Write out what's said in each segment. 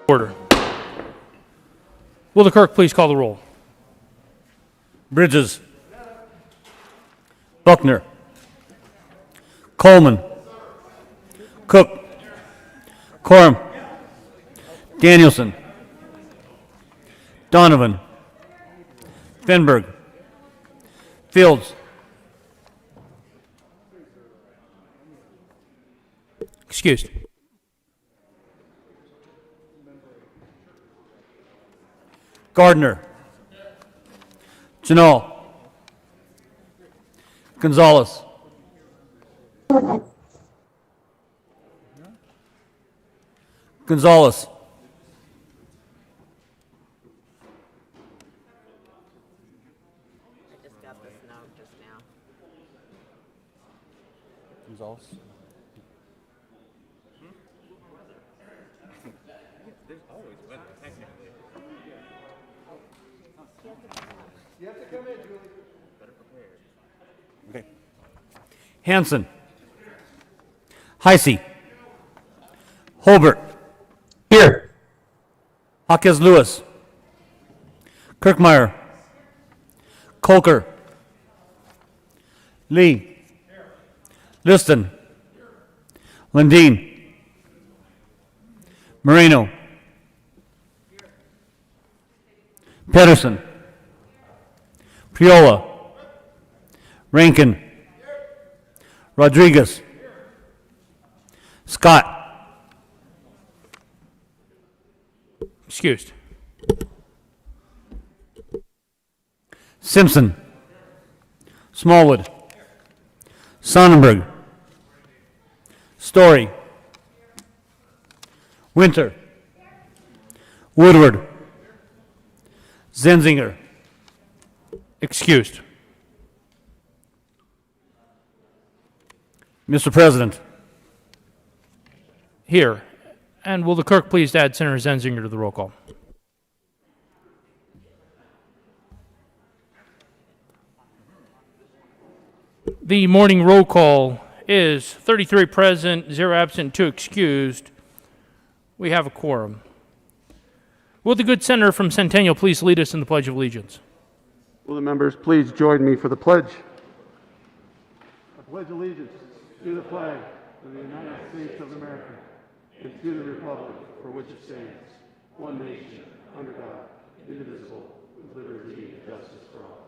Order. Will the clerk please call the roll? Bridges. Buckner. Coleman. Cook. Corum. Danielson. Donovan. Fenberg. Fields. Excused. Gardner. Janal. Gonzalez. Gonzalez. I just got this note just now. Gonzalez. Okay. Hanson. Heisey. Holbert. Here. Hawkes Lewis. Kirkmeyer. Colker. Lee. Liston. Lundeen. Moreno. Pedersen. Priola. Rankin. Rodriguez. Scott. Excused. Simpson. Smallwood. Sonnenberg. Story. Winter. Woodward. Zenzinger. Excused. Mr. President, Here. And will the clerk please add Senator Zenzinger to the roll call? The morning roll call is 33 present, 0 absent, 2 excused. We have a quorum. Will the good senator from Centennial please lead us in the Pledge of Allegiance? Will the members please join me for the pledge? I pledge allegiance to the flag of the United States of America and to the republic for which it stands, one nation, under God, indivisible, with liberty and justice for all.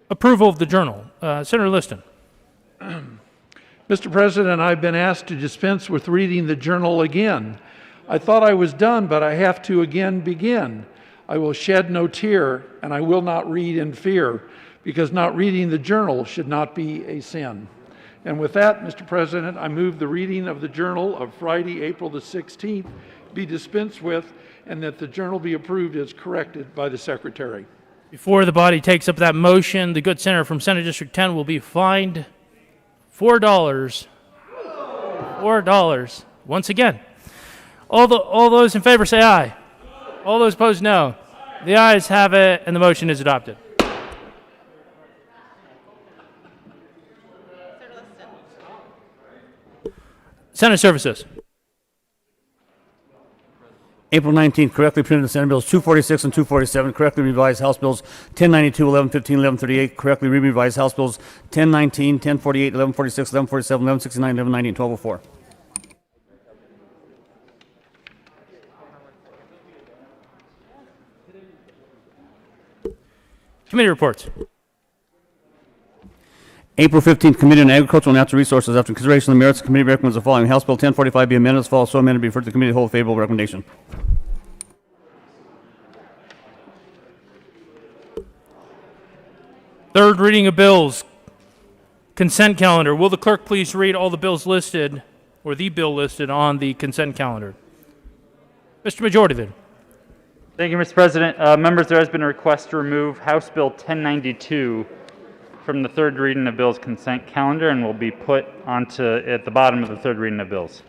Approval of the journal. Senator Liston. Mr. President, I've been asked to dispense with reading the journal again. I thought I was done, but I have to again begin. I will shed no tear, and I will not read in fear, because not reading the journal should not be a sin. And with that, Mr. President, I move the reading of the journal of Friday, April the 16th be dispensed with, and that the journal be approved as corrected by the Secretary. Before the body takes up that motion, the good senator from Senate District 10 will be fined $4. $4. Once again. All those in favor say aye. All those opposed, no. The ayes have it, and the motion is adopted. Senate Services. April 19th, correctly printed Senate Bills 246 and 247, correctly revised House Bills 1092, 1115, 1138, correctly revised House Bills 1019, 1048, 1146, 1147, 1169, 1190, and 1204. Committee reports. April 15th, Committee on Agricultural and Natural Resources. After consideration of the merits, the committee recommends the following. House Bill 1045 be amended as follows. So amended, be referred to the committee to hold favorable recommendation. Third reading of bills. Consent calendar. Will the clerk please read all the bills listed, or the bill listed on the consent calendar? Mr. Majority Leader. Thank you, Mr. President. Members, there has been a request to remove House Bill 1092 from the third reading of bills consent calendar and will be put onto at the bottom of the third reading of bills.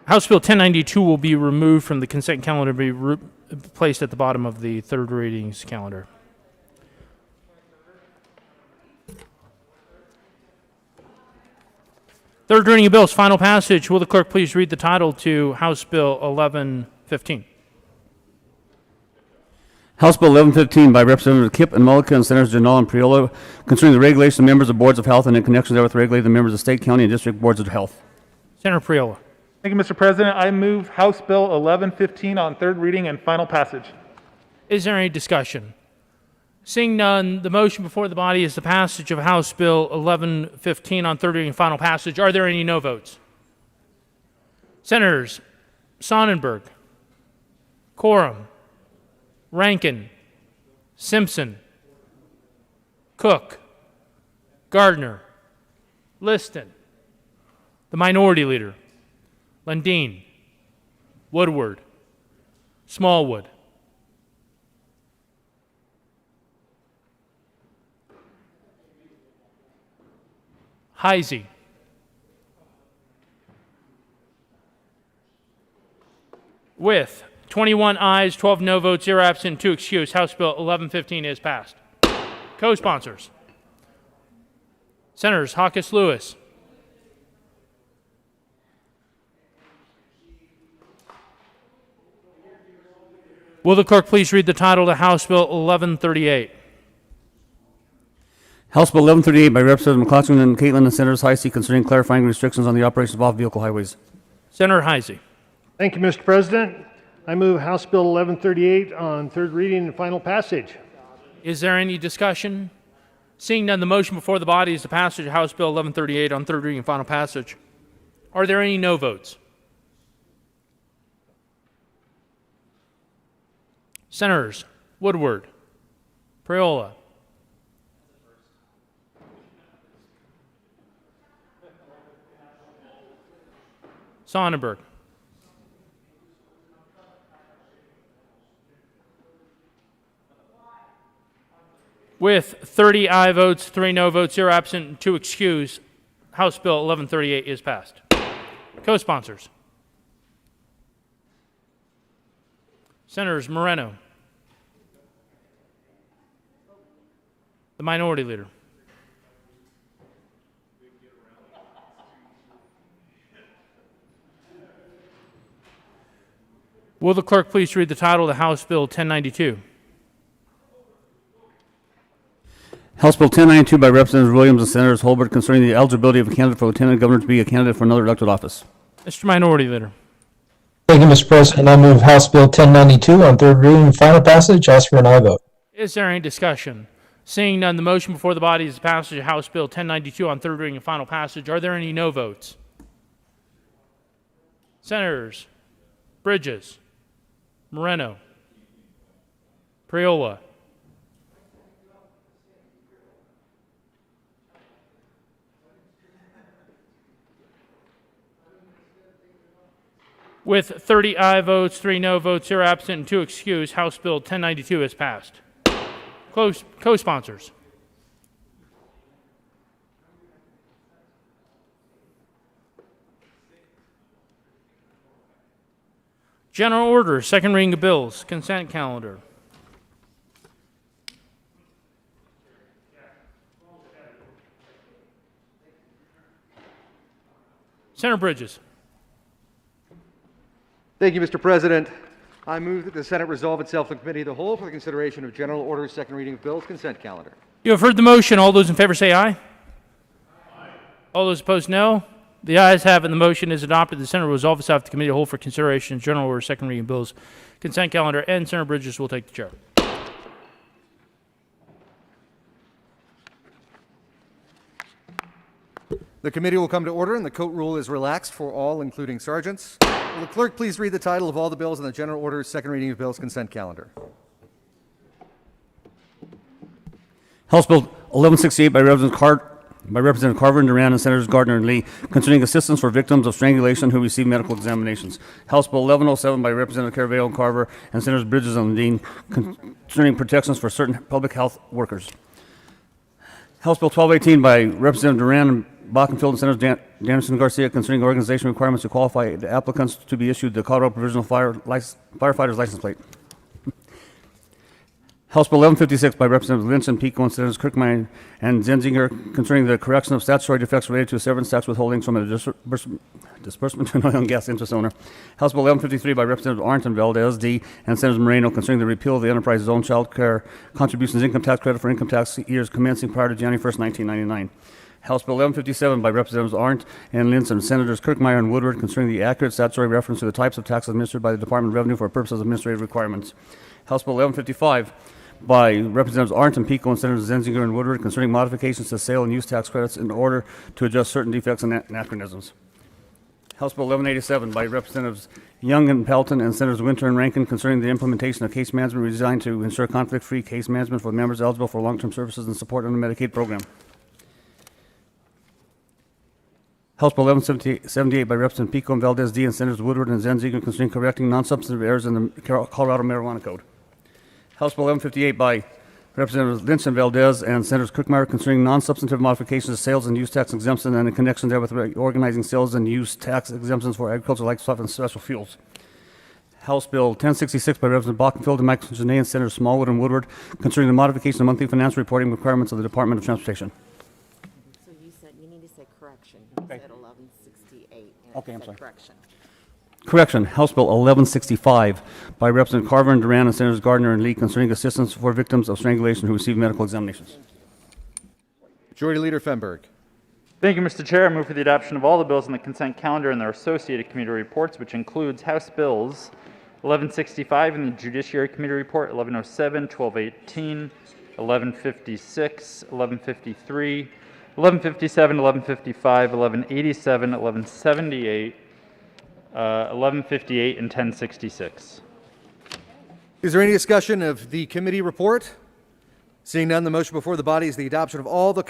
House Bill 1092 will be removed from the consent calendar and be placed at the bottom of the third readings calendar. Third reading of bills, final passage. Will the clerk please read the title to House Bill 1115? House Bill 1115 by Representatives Kipp and Mullica and Senators Janal and Priola concerning the regulation of members of boards of health and in connection therewith regulating the members of state, county, and district boards of health. Senator Priola. Thank you, Mr. President. I move House Bill 1115 on third reading and final passage. Is there any discussion? Seeing none, the motion before the body is the passage of House Bill 1115 on third reading and final passage. Are there any no votes? Senators Sonnenberg, Coram, Rankin, Simpson, Cook, Gardner, Liston, the Minority Leader, Lundin, Woodward, Smallwood. Heisey. With 21 ayes, 12 no votes, 0 absent, 2 excused, House Bill 1115 is passed. Co-sponsors. Senators Hawkes Lewis, will the clerk please read the title to House Bill 1138? House Bill 1138 by Representative McCloskey and Caitlin and Senators Heisey concerning clarifying restrictions on the operation of off-vehicle highways. Senator Heisey. Thank you, Mr. President. I move House Bill 1138 on third reading and final passage. Is there any discussion? Seeing none, the motion before the body is the passage of House Bill 1138 on third reading and final passage. Are there any no votes? Senators Woodward, Priola, Sonnenberg, with 30 aye votes, 3 no votes, 0 absent, and 2 excused, House Bill 1138 is passed. Co-sponsors. Senators Moreno, the Minority Leader, will the clerk please read the title to House Bill 1092? House Bill 1092 by Representatives Williams and Senators Holbert concerning the eligibility of a candidate for lieutenant governor to be a candidate for another elected office. Mr. Minority Leader. Thank you, Mr. President. I move House Bill 1092 on third reading and final passage. Ask for an aye vote. Is there any discussion? Seeing none, the motion before the body is the passage of House Bill 1092 on third reading and final passage. Are there any no votes? Senators Bridges, Moreno, Priola, with 30 aye votes, 3 no votes, 0 absent, and 2 excused, House Bill 1092 is passed. Co-sponsors. General order, second reading of bills, consent calendar. Senator Bridges. Thank you, Mr. President. I move that the Senate resolve itself to committee of the whole for the consideration of general orders, second reading of bills, consent calendar. You have heard the motion. All those in favor say aye. Aye. All those opposed, no. The ayes have it, and the motion is adopted. The Senate will resolve itself to committee of the whole for consideration of general orders, second reading of bills, consent calendar, and Senator Bridges will take the chair. The committee will come to order, and the coat rule is relaxed for all, including sergeants. Will the clerk please read the title of all the bills on the general orders, second reading of bills, consent calendar? House Bill 1168 by Representative Carver and Duran and Senators Gardner and Lee concerning assistance for victims of strangulation who receive medical examinations. House Bill 1107 by Representative Caraveo and Carver and Senators Bridges and Dean concerning protections for certain public health workers. House Bill 1218 by Representative Duran and Bockenfield and Senators Danielson and Garcia concerning organization requirements to qualify the applicants to be issued the Colorado Provisional Firefighter's License Plate. House Bill 1156 by Representatives Lynch and Pico and Senators Kirkmeyer and Zenzinger concerning the correction of statutory defects related to severance tax withholdings from a disbursement to an oil and gas interest owner. House Bill 1153 by Representatives Arndt and Valdez D. and Senators Moreno concerning the repeal of the enterprise zone child care contributions income tax credit for income tax years commencing prior to January 1st, 1999. House Bill 1157 by Representatives Arndt and Lynch and Senators Kirkmeyer and Woodward concerning the accurate statutory reference to the types of taxes administered by the Department of Revenue for purposes of administrative requirements. House Bill 1155 by Representatives Arndt and Pico and Senators Zenzinger and Woodward concerning modifications to sale and use tax credits in order to adjust certain defects and anachronisms. House Bill 1187 by Representatives Young and Pelton and Senators Winter and Rankin concerning the implementation of case management designed to ensure conflict-free case management for members eligible for long-term services and support under the Medicaid program. House Bill 1178 by Representatives Pico and Valdez D. and Senators Woodward and Zenzinger concerning correcting non-substantive errors in the Colorado Marijuana Code. House Bill 1158 by Representatives Lynch and Valdez and Senators Kirkmeyer concerning non-substantive modifications to sales and use tax exemptions and in connection therewith organizing sales and use tax exemptions for agricultural livestock and special fuels. House Bill 1066 by Representatives Bockenfield and Michael Janae and Senators Smallwood and Woodward concerning the modification of monthly financial reporting requirements of the Department of Transportation. So you said, you need to say correction. You said 1168. and Okay, it I'm said sorry. Correction. Correction, House Bill 1165 by Representative Carver and Duran and Senators Gardner and Lee concerning assistance for victims of strangulation who receive medical examinations. Majority Leader Fenberg. Thank you, Mr. Chair. I move for the adoption of all the bills on the consent calendar and their associated committee reports, which includes House Bills 1165 in the Judiciary Committee Report, 1107, 1218, 1156, 1153, 1157, 1155, 1187, 1178, 1158, and 1066. Is there any discussion of the committee report? Seeing none, the motion before the body is the adoption of all the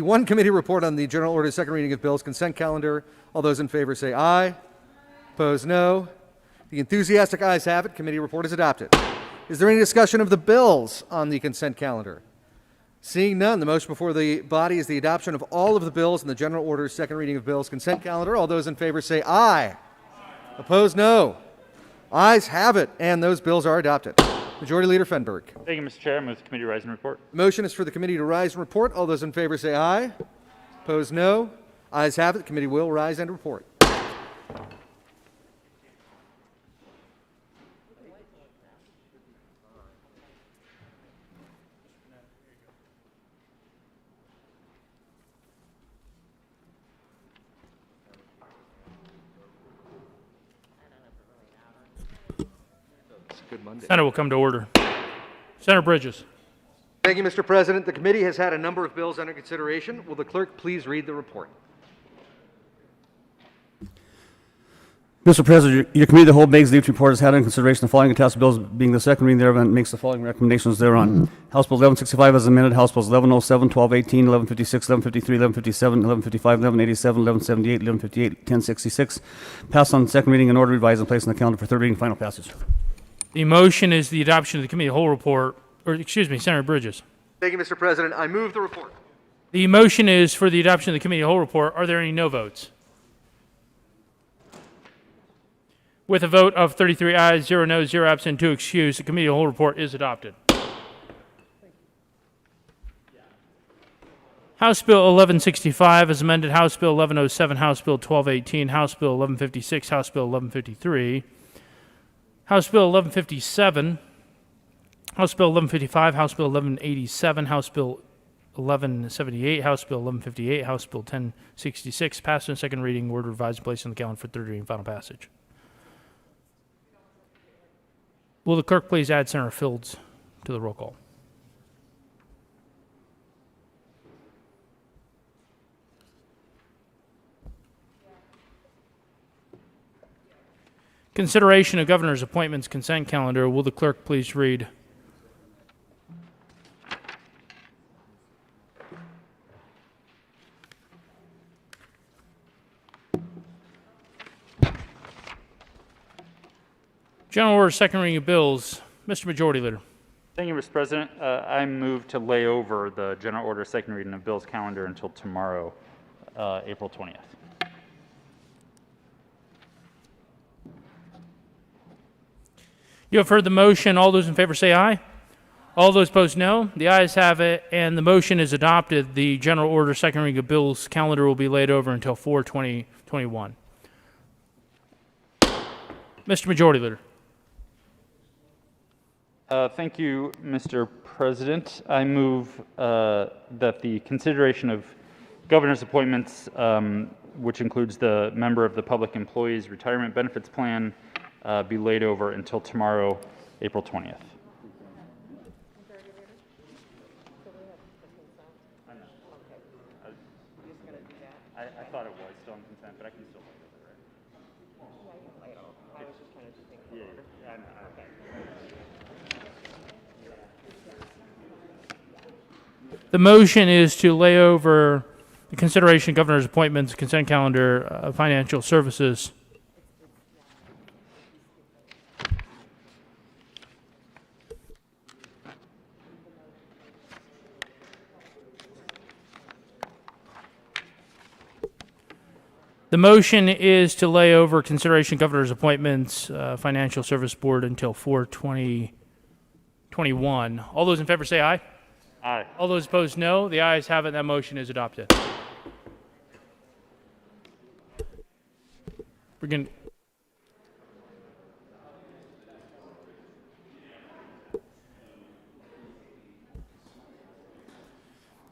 one committee report on the general order second reading of bills consent calendar. All those in favor say aye. Opposed, no. The enthusiastic ayes have it. Committee report is adopted. Is there any discussion of the bills on the consent calendar? Seeing none, the motion before the body is the adoption of all of the bills in the general order second reading of bills consent calendar. All those in favor say aye. Opposed, no. Ayes have it, and those bills are adopted. Majority Leader Fenberg. Thank you, Mr. Chair. I move the committee rise and report. The motion is for the committee to rise and report. All those in favor say aye. Opposed, no. Ayes have it. The committee will rise and report. Senate will come to order. Senator Bridges. Thank you, Mr. President. The committee has had a number of bills under consideration. Will the clerk please read the report? Mr. President, your committee of the whole begs leave to report has had in consideration the following attached bills being the second reading thereof and makes the following recommendations thereon. House Bill 1165 as amended, House Bills 1107, 1218, 1156, 1153, 1157, 1155, 1187, 1178, 1158, 1066. Passed on second reading and order revised and placed on the calendar for third reading and final passage. The motion is the adoption of the committee of the whole report, or excuse me, Senator Bridges. Thank you, Mr. President. I move the report. The motion is for the adoption of the committee of the whole report. Are there any no votes? With a vote of 33 ayes, 0 noes, 0 absent, 2 excused, the committee of the whole report is adopted. House Bill 1165 as amended, House Bill 1107, House Bill 1218, House Bill 1156, House Bill 1153, House Bill 1157, House Bill 1155, House Bill 1187, House Bill 1178, House Bill 1158, House Bill 1066, passed on second reading, order revised and placed on the calendar for third reading and final passage. Will the clerk please add Senator Fields to the roll call? Consideration of governor's appointments consent calendar. Will the clerk please read? General order, second reading of bills. Mr. Majority Leader. Thank you, Mr. President. I move to lay over the general order second reading of bills calendar until tomorrow, April 20th. You have heard the motion. All those in favor say aye. All those opposed, no. The ayes have it, and the motion is adopted. The general order second reading of bills calendar will be laid over until 4/20/21. Mr. Majority Leader. Thank you, Mr. President. I move that the consideration of governor's appointments, which includes the member of the Public Employees Retirement Benefits Plan, be laid over until tomorrow, April 20th. I thought it was still on consent, but I can still lay it over, right? I was just trying to think. Yeah, I know. The motion is to lay over the consideration of governor's appointments, consent calendar, financial services. The motion is to lay over consideration of governor's appointments, financial service board until 4/20/21. All those in favor say aye. Aye. All those opposed, no. The ayes have it. That motion is adopted. We're going.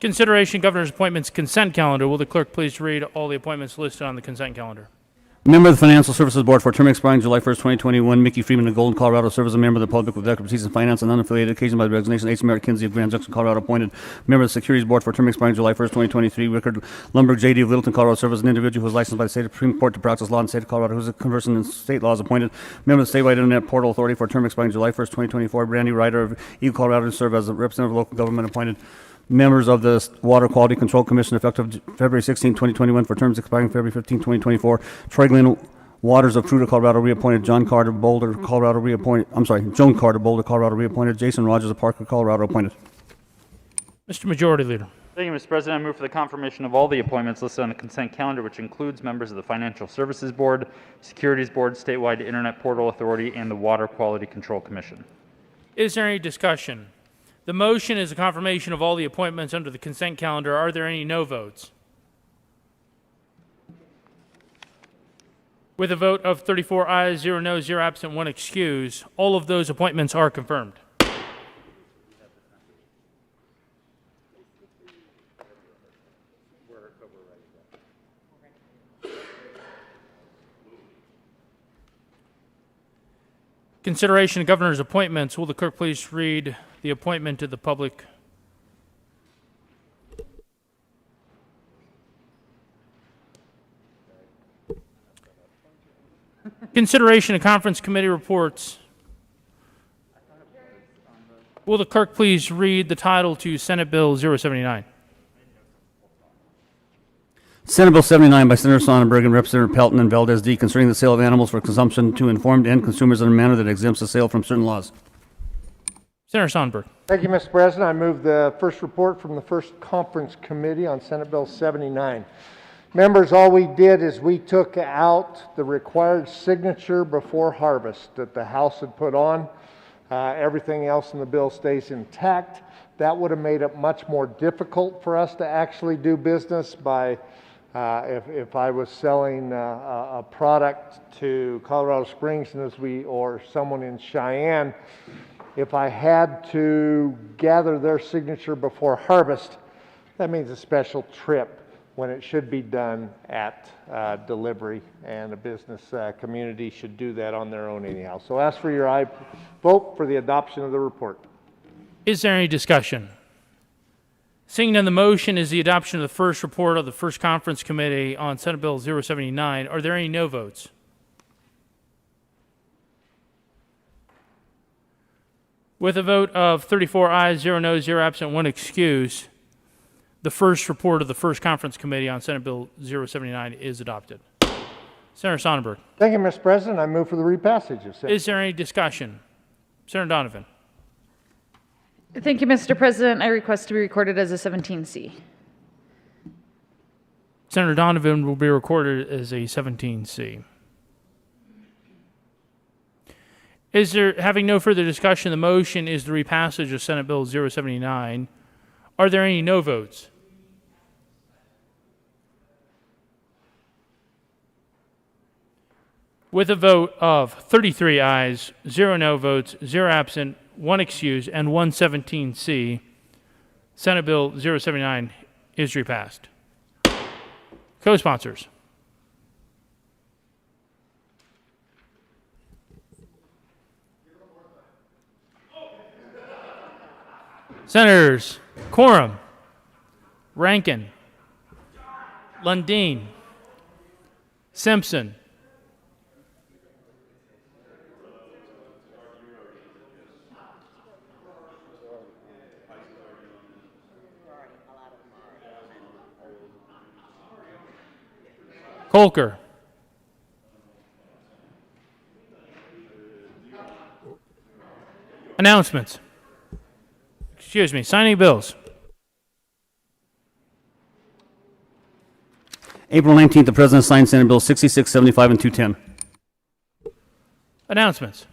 Consideration of governor's appointments consent calendar. Will the clerk please read all the appointments listed on the consent calendar? Member of the Financial Services Board for a term expiring July 1st, 2021, Mickey Freeman of Golden, Colorado, serves as a member of the public with expertise in finance and unaffiliated, occasioned by the resignation of H. Merritt Kinsey of Grand Junction, Colorado, appointed member of the Securities Board for a term expiring July 1st, 2023, Rickard Lumberg, J.D. of Littleton, Colorado, serves as an individual who is licensed by the State Supreme Court to practice law in the state of Colorado, who is conversant in state laws, appointed member of the Statewide Internet Portal Authority for a term expiring July 1st, 2024, Brandy Ryder of Eagle, Colorado, to serve as a representative of local government, appointed members of the Water Quality Control Commission effective February 16, 2021, for terms expiring February 15, 2024, Troy Glenn Waters of Fruita, Colorado, reappointed. Joan Carter, Boulder, Colorado, reappointed. reappointed. Jason Rogers of Parker, Colorado, appointed. Mr. Majority Leader. Thank you, Mr. President. I move for the confirmation of all the appointments listed on the consent calendar, which includes members of the Financial Services Board, Securities Board, Statewide Internet Portal Authority, and the Water Quality Control Commission. Is there any discussion? The motion is a confirmation of all the appointments under the consent calendar. Are there any no votes? With a vote of 34 ayes, 0 noes, 0 absent, 1 excuse, all of those appointments are confirmed. Consideration of governor's appointments. Will the clerk please read the appointment to the public? Consideration of conference committee reports. Will the clerk please read the title to Senate Bill 079? Senate Bill 79 by Senator Sonnenberg and Representative Pelton and Valdez D. concerning the sale of animals for consumption to informed end consumers in a manner that exempts the sale from certain laws. Senator Sonnenberg. Thank you, Mr. President. I move the first report from the first conference committee on Senate Bill 79. Members, all we did is we took out the required signature before harvest that the House had put on. Everything else in the bill stays intact. That would have made it much more difficult for us to actually do business by if I was selling a product to Colorado Springs or someone in Cheyenne, if I had to gather their signature before harvest, that means a special trip when it should be done at delivery, and a business community should do that on their own anyhow. So ask for your aye vote for the adoption of the report. Is there any discussion? Seeing none, the motion is the adoption of the first report of the first conference committee on Senate Bill 079. Are there any no votes? With a vote of 34 ayes, 0 noes, 0 absent, 1 excuse, the first report of the first conference committee on Senate Bill 079 is adopted. Senator Sonnenberg. Thank you, Mr. President. I move for the repassage of Senate. Is there any discussion? Senator Donovan. Thank you, Mr. President. I request to be recorded as a 17C. Senator Donovan will be recorded as a 17C. Is there, having no further discussion, the motion is the repassage of Senate Bill 079. Are there any no votes? With a vote of 33 ayes, 0 no votes, 0 absent, 1 excused, and 117C, Senate Bill 079 is repassed. Co-sponsors. Senators Quorum, Rankin, Lundin, Simpson, Colker, announcements. Excuse me, signing bills. April 19th, the President signed Senate Bill 66, 75, and 210. Announcements.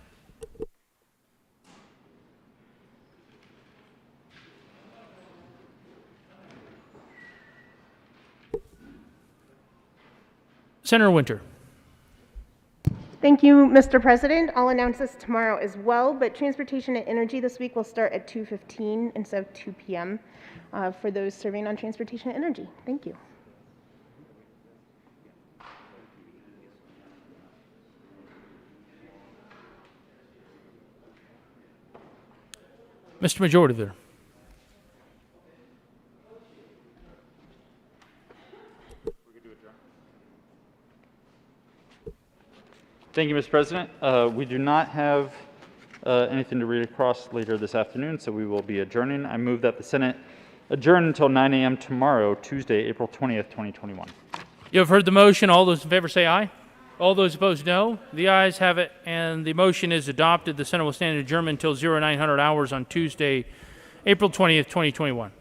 Senator Winter. Thank you, Mr. President. I'll announce this tomorrow as well, but transportation and energy this week will start at 2:15 instead of 2 p.m. For those serving on transportation and energy. Thank you. Mr. Majority Leader. Thank you, Mr. President. We do not have anything to read across later this afternoon, so we will be adjourning. I move that the Senate adjourn until 9 a.m. tomorrow, Tuesday, April 20th, 2021. You have heard the motion. All those in favor say aye. All those opposed, no. The ayes have it, and the motion is adopted. The Senate will stand adjourned until 0900 hours on Tuesday, April 20th, 2021.